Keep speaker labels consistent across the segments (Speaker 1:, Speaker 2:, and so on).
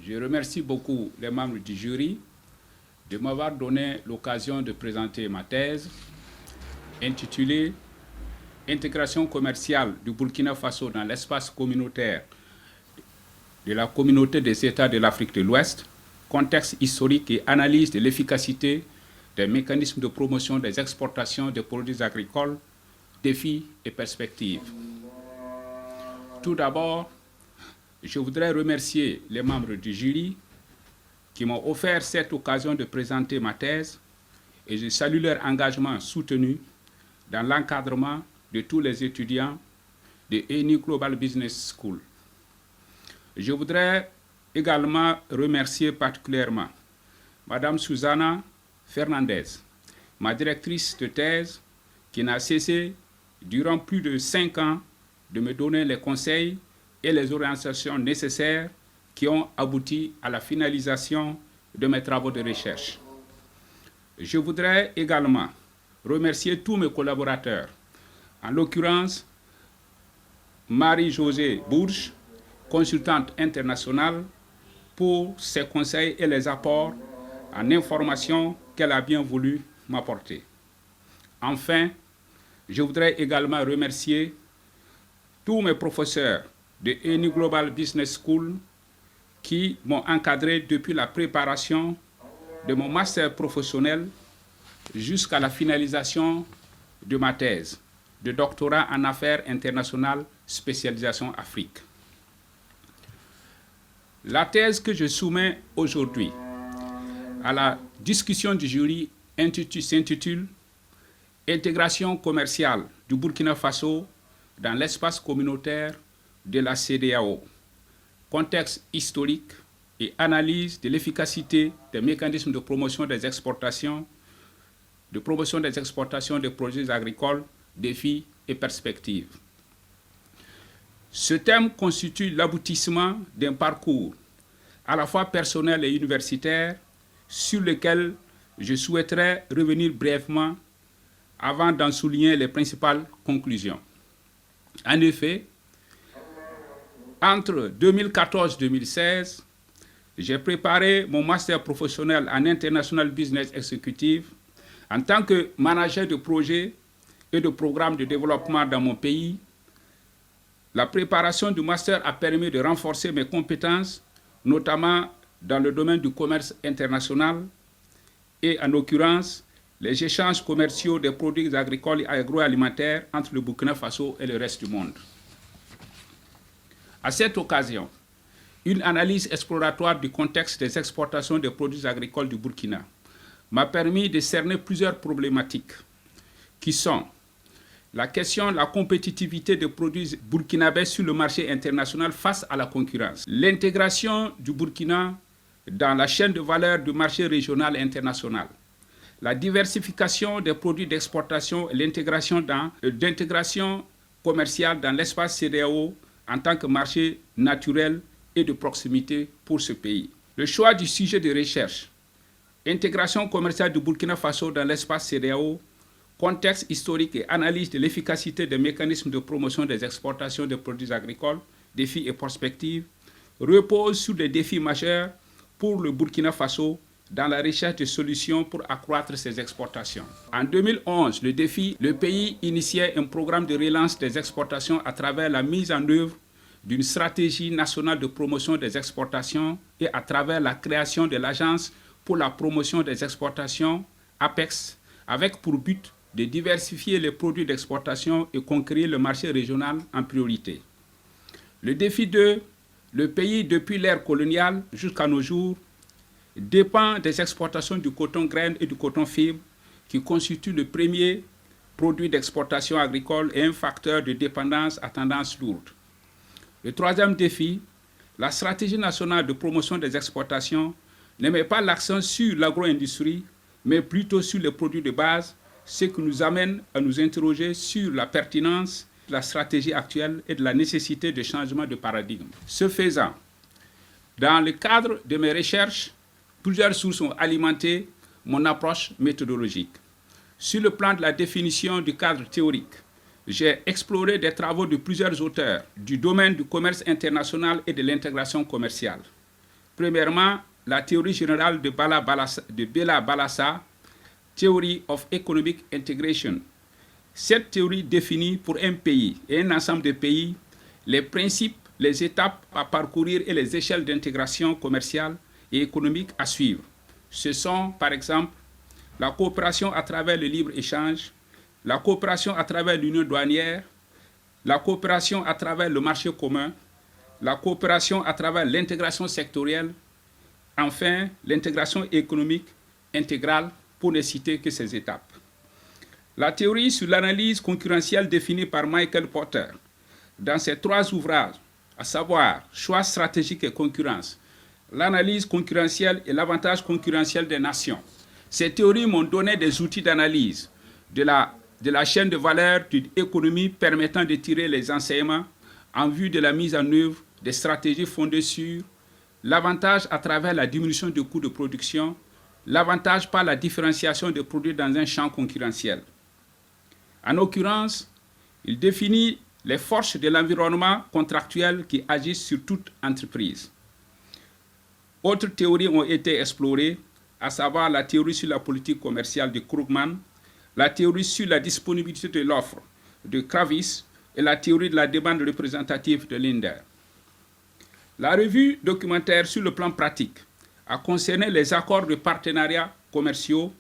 Speaker 1: Je remercie beaucoup les membres du jury de m'avoir donné l'occasion de présenter ma thèse intitulée « Intégration commerciale du Burkina Faso dans l'espace communautaire de la communauté des États de l'Afrique de l'Ouest, contexte historique et analyse de l'efficacité des mécanismes de promotion des exportations de produits agricoles, défis et perspectives ». Tout d'abord, je voudrais remercier les membres du jury qui m'ont offert cette occasion de présenter ma thèse et je salue leur engagement soutenu dans l'encadrement de tous les étudiants de ENI Global Business School. Je voudrais également remercier particulièrement Madame Susana Fernandez, ma directrice de thèse, qui n'a cessé durant plus de 5 ans de me donner les conseils et les orientations nécessaires qui ont abouti à la finalisation de mes travaux de recherche. Je voudrais également remercier tous mes collaborateurs, en l'occurrence Marie-Josée Bourges, consultante internationale, pour ses conseils et les apports en information qu'elle a bien voulu m'apporter. Enfin, je voudrais également remercier tous mes professeurs de ENI Global Business School qui m'ont encadré depuis la préparation de mon master professionnel jusqu'à la finalisation de ma thèse de doctorat en affaires internationales, spécialisation Afrique. La thèse que je soumets aujourd'hui à la discussion du jury s'intitule « Intégration commerciale du Burkina Faso dans l'espace communautaire de la CEDEAO, contexte historique et analyse de l'efficacité des mécanismes de promotion des exportations, de produits agricoles, défis et perspectives ». Ce thème constitue l'aboutissement d'un parcours à la fois personnel et universitaire sur lequel je souhaiterais revenir brièvement avant d'en souligner les principales conclusions. En effet, entre 2014-2016, j'ai préparé mon master professionnel en International Business Executive en tant que manager de projets et de programmes de développement dans mon pays. La préparation du master a permis de renforcer mes compétences, notamment dans le domaine du commerce international et, en l'occurrence, les échanges commerciaux des produits agricoles et agroalimentaires entre le Burkina Faso et le reste du monde. À cette occasion, une analyse exploratoire du contexte des exportations des produits agricoles du Burkina m'a permis de cerner plusieurs problématiques qui sont la question de la compétitivité des produits burkinabés sur le marché international face à la concurrence, l'intégration du Burkina dans la chaîne de valeur du marché régional et international, la diversification des produits d'exportation et l'intégration commerciale dans l'espace CEDEAO en tant que marché naturel et de proximité pour ce pays. Le choix du sujet de recherche, intégration commerciale du Burkina Faso dans l'espace CEDEAO, contexte historique et analyse de l'efficacité des mécanismes de promotion des exportations de produits agricoles, défis et perspectives, repose sur des défis majeurs pour le Burkina Faso dans la recherche de solutions pour accroître ses exportations. En 2011, le pays initiait un programme de relance des exportations à travers la mise en œuvre d'une stratégie nationale de promotion des exportations et à travers la création de l'Agence pour la promotion des exportations, APEX, avec pour but de diversifier les produits d'exportation et conquérir le marché régional en priorité. Le défi 2, le pays, depuis l'ère coloniale jusqu'à nos jours, dépend des exportations du coton graine et du coton fibre, qui constituent le premier produit d'exportation agricole et un facteur de dépendance à tendance lourde. Le troisième défi, la stratégie nationale de promotion des exportations ne met pas l'accent sur l'agro-industrie, mais plutôt sur les produits de base, ce qui nous amène à nous interroger sur la pertinence de la stratégie actuelle et de la nécessité de changement de paradigme. Ce faisant, dans le cadre de mes recherches, plusieurs sources ont alimenté mon approche méthodologique. Sur le plan de la définition du cadre théorique, j'ai exploré des travaux de plusieurs auteurs du domaine du commerce international et de l'intégration commerciale. Premièrement, la théorie générale de Bella Balassa, Theory of Economic Integration. Cette théorie définit pour un pays et un ensemble de pays les principes, les étapes à parcourir et les échelles d'intégration commerciale et économique à suivre. Ce sont, par exemple, la coopération à travers le libre-échange, la coopération à travers l'union douanière, la coopération à travers le marché commun, la coopération à travers l'intégration sectorielle, enfin l'intégration économique intégrale, pour ne citer que ces étapes. La théorie sur l'analyse concurrentielle définie par Michael Porter dans ses 3 ouvrages, à savoir Choix stratégique et concurrence, l'analyse concurrentielle et l'avantage concurrentiel des nations. Ces théories m'ont donné des outils d'analyse de la chaîne de valeur d'une économie permettant de tirer les enseignements en vue de la mise en œuvre des stratégies fondées sur l'avantage à travers la diminution des coûts de production, l'avantage par la différenciation des produits dans un champ concurrentiel. En l'occurrence, il définit les forces de l'environnement contractuel qui agissent sur toute entreprise. Autres théories ont été explorées, à savoir la théorie sur la politique commerciale de Krugman, la théorie sur la disponibilité de l'offre de Kravis et la théorie de la demande représentative de Linder. La revue documentaire sur le plan pratique a concerné les accords de partenariat commerciaux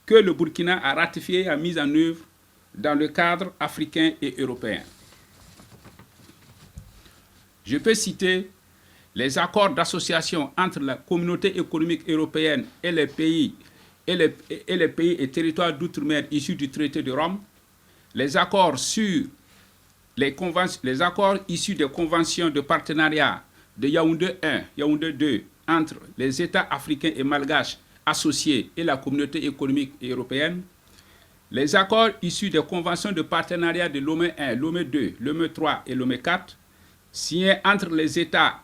Speaker 1: que le Burkina a ratifiés et a mis en œuvre dans le cadre africain et européen. Je peux citer les accords d'association entre la communauté économique européenne et les pays et territoires d'outre-mer issus du traité de Rome, les accords issus des conventions de partenariat de Yaoundé 1, Yaoundé 2, entre les États africains et malgaches associés et la communauté économique européenne, les accords issus des conventions de partenariat de Lomé 1, Lomé 2, Lomé 3 et Lomé 4, signés entre les États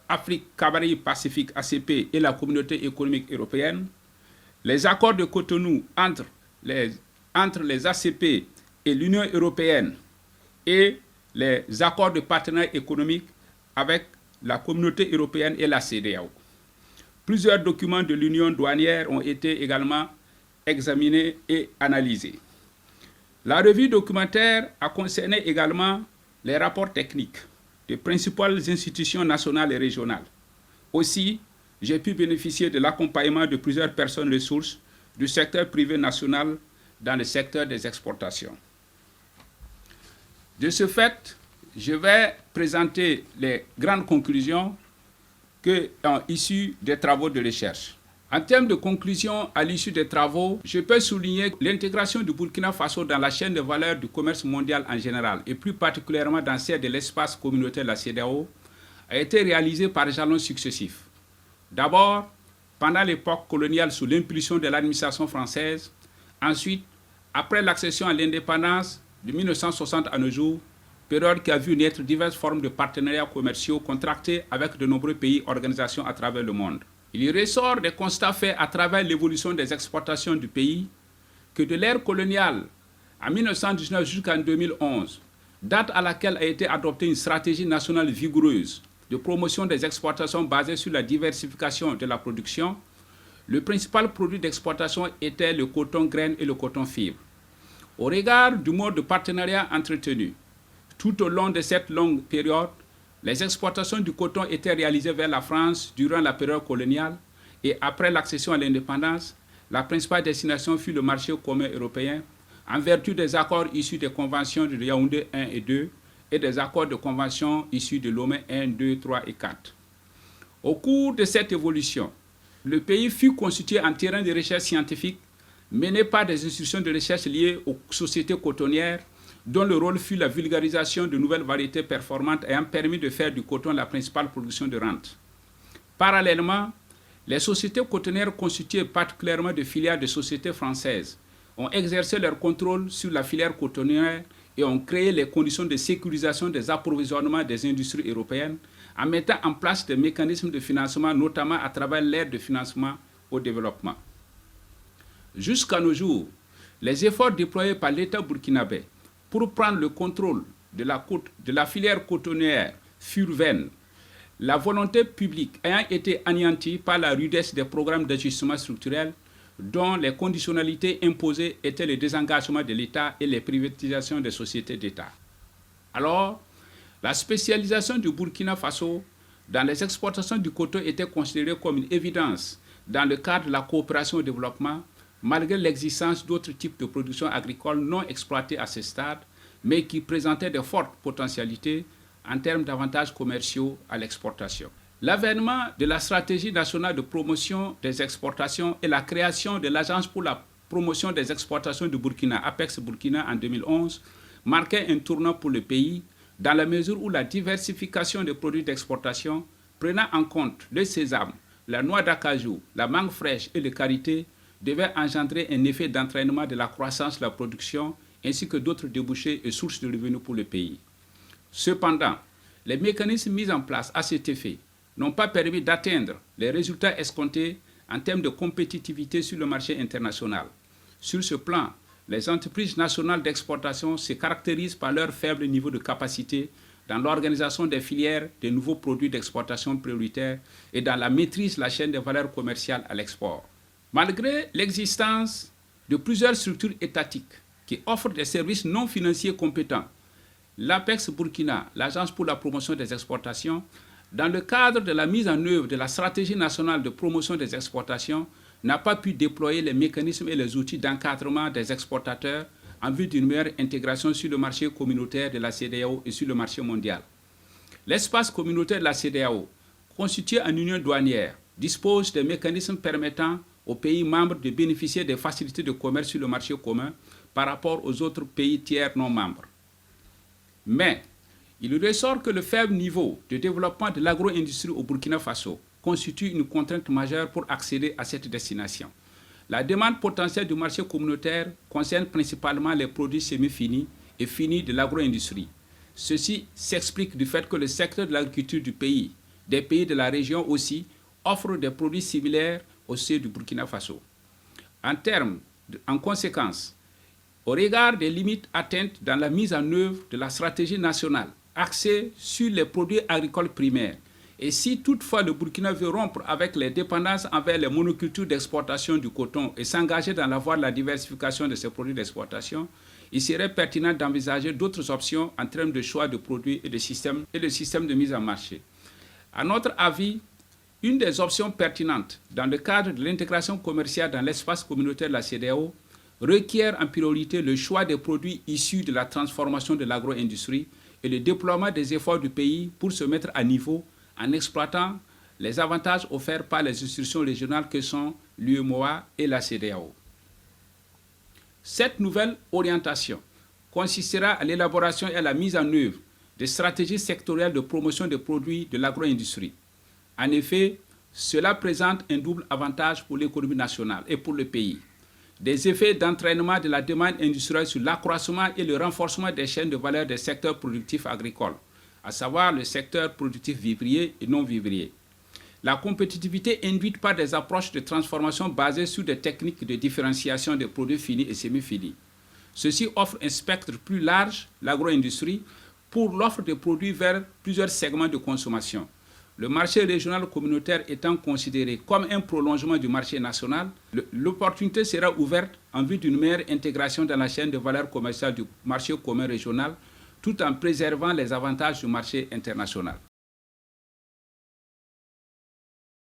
Speaker 1: Afrique, Caraïbes, Pacifique, ACP et la communauté économique européenne, les accords de Cotonou entre les ACP et l'Union européenne et les accords de partenariat économique avec la communauté européenne et la CEDEAO. Plusieurs documents de l'Union douanière ont été également examinés et analysés. La revue documentaire a concerné également les rapports techniques des principales institutions nationales et régionales. Aussi, j'ai pu bénéficier de l'accompagnement de plusieurs personnes ressources du secteur privé national dans le secteur des exportations. De ce fait, je vais présenter les grandes conclusions issues des travaux de recherche. En termes de conclusion à l'issue des travaux, je peux souligner l'intégration du Burkina Faso dans la chaîne de valeur du commerce mondial en général, et plus particulièrement dans celle de l'espace communautaire de la CEDEAO, a été réalisée par jalons successifs. D'abord, pendant l'époque coloniale sous l'impulsion de l'administration française, ensuite, après l'accession à l'indépendance de 1960 à nos jours, période qui a vu naître diverses formes de partenariats commerciaux contractés avec de nombreux pays et organisations à travers le monde. Il y ressort des constats faits à travers l'évolution des exportations du pays que de l'ère coloniale en 1919 jusqu'en 2011, date à laquelle a été adoptée une stratégie nationale vigoureuse de promotion des exportations basée sur la diversification de la production, le principal produit d'exportation était le coton graine et le coton fibre. Au regard du mode de partenariat entretenu, tout au long de cette longue période, les exportations du coton étaient réalisées vers la France durant la période coloniale et après l'accession à l'indépendance, la principale destination fut le marché commun européen en vertu des accords issus des conventions de Yaoundé 1 et 2 et des accords de convention issus de Lomé 1, 2, 3 et 4. Au cours de cette évolution, le pays fut constitué en terrain de recherche scientifique mené par des institutions de recherche liées aux sociétés cotonnières dont le rôle fut la vulgarisation de nouvelles variétés performantes ayant permis de faire du coton la principale production de rente. Parallèlement, les sociétés cotonnières constituées particulièrement de filiales de sociétés françaises ont exercé leur contrôle sur la filière cotonnière et ont créé les conditions de sécurisation des approvisionnements des industries européennes en mettant en place des mécanismes de financement, notamment à travers l'aide de financement au développement. Jusqu'à nos jours, les efforts déployés par l'État burkinabé pour prendre le contrôle de la filière cotonnière furent vains. la volonté publique ayant été anéantie par la rudesse des programmes d'ajustement structurel dont les conditionnalités imposées étaient le désengagement de l'État et les privatisations des sociétés d'État. Alors, la spécialisation du Burkina Faso dans les exportations du coton était considérée comme une évidence dans le cadre de la coopération au développement, malgré l'existence d'autres types de production agricole non exploitées à ce stade, mais qui présentaient de fortes potentialités en termes d'avantages commerciaux à l'exportation. L'avènement de la stratégie nationale de promotion des exportations et la création de l'Agence pour la promotion des exportations du Burkina, Apex Burkina, en 2011, marquait un tournant pour le pays dans la mesure où la diversification des produits d'exportation, prenant en compte le sésame, la noix d'acajou, la mangue fraîche et le karité, devait engendrer un effet d'entraînement de la croissance de la production ainsi que d'autres débouchés et sources de revenus pour le pays. Cependant, les mécanismes mis en place à cet effet n'ont pas permis d'atteindre les résultats escomptés en termes de compétitivité sur le marché international. Sur ce plan, les entreprises nationales d'exportation se caractérisent par leur faible niveau de capacité dans l'organisation des filières des nouveaux produits d'exportation prioritaires et dans la maîtrise de la chaîne de valeur commerciale à l'export. Malgré l'existence de plusieurs structures étatiques qui offrent des services non financiers compétents, l'Apex Burkina, l'Agence pour la promotion des exportations, dans le cadre de la mise en œuvre de la stratégie nationale de promotion des exportations, n'a pas pu déployer les mécanismes et les outils d'encadrement des exportateurs en vue d'une meilleure intégration sur le marché communautaire de la CEDEAO et sur le marché mondial. L'espace communautaire de la CEDEAO, constitué en union douanière, dispose de mécanismes permettant aux pays membres de bénéficier des facilités de commerce sur le marché commun par rapport aux autres pays tiers non membres. Mais il ressort que le faible niveau de développement de l'agro-industrie au Burkina Faso constitue une contrainte majeure pour accéder à cette destination. La demande potentielle du marché communautaire concerne principalement les produits semi-finis et finis de l'agro-industrie. Ceci s'explique du fait que le secteur de l'agriculture du pays, des pays de la région aussi, offre des produits similaires au sein du Burkina Faso. En conséquence, au regard des limites atteintes dans la mise en œuvre de la stratégie nationale axée sur les produits agricoles primaires, et si toutefois le Burkina veut rompre avec les dépendances envers les monocultures d'exportation du coton et s'engager dans la voie de la diversification de ces produits d'exportation, il serait pertinent d'envisager d'autres options en termes de choix de produits et de systèmes de mise en marché. À notre avis, une des options pertinentes dans le cadre de l'intégration commerciale dans l'espace communautaire de la CEDEAO requiert en priorité le choix des produits issus de la transformation de l'agro-industrie et le déploiement des efforts du pays pour se mettre à niveau en exploitant les avantages offerts par les institutions régionales que sont l'UEMOA et la CEDEAO. Cette nouvelle orientation consistera à l'élaboration et à la mise en œuvre de stratégies sectorielles de promotion des produits de l'agro-industrie. En effet, cela présente un double avantage pour l'économie nationale et pour le pays. Des effets d'entraînement de la demande industrielle sur l'accroissement et le renforcement des chaînes de valeur des secteurs productifs agricoles, à savoir le secteur productif vivrier et non vivrier. La compétitivité induite par des approches de transformation basées sur des techniques de différenciation des produits finis et semi-finis. Ceci offre un spectre plus large, l'agro-industrie, pour l'offre de produits vers plusieurs segments de consommation. Le marché régional communautaire étant considéré comme un prolongement du marché national, l'opportunité sera ouverte en vue d'une meilleure intégration dans la chaîne de valeur commerciale du marché commun régional, tout en préservant les avantages du marché international.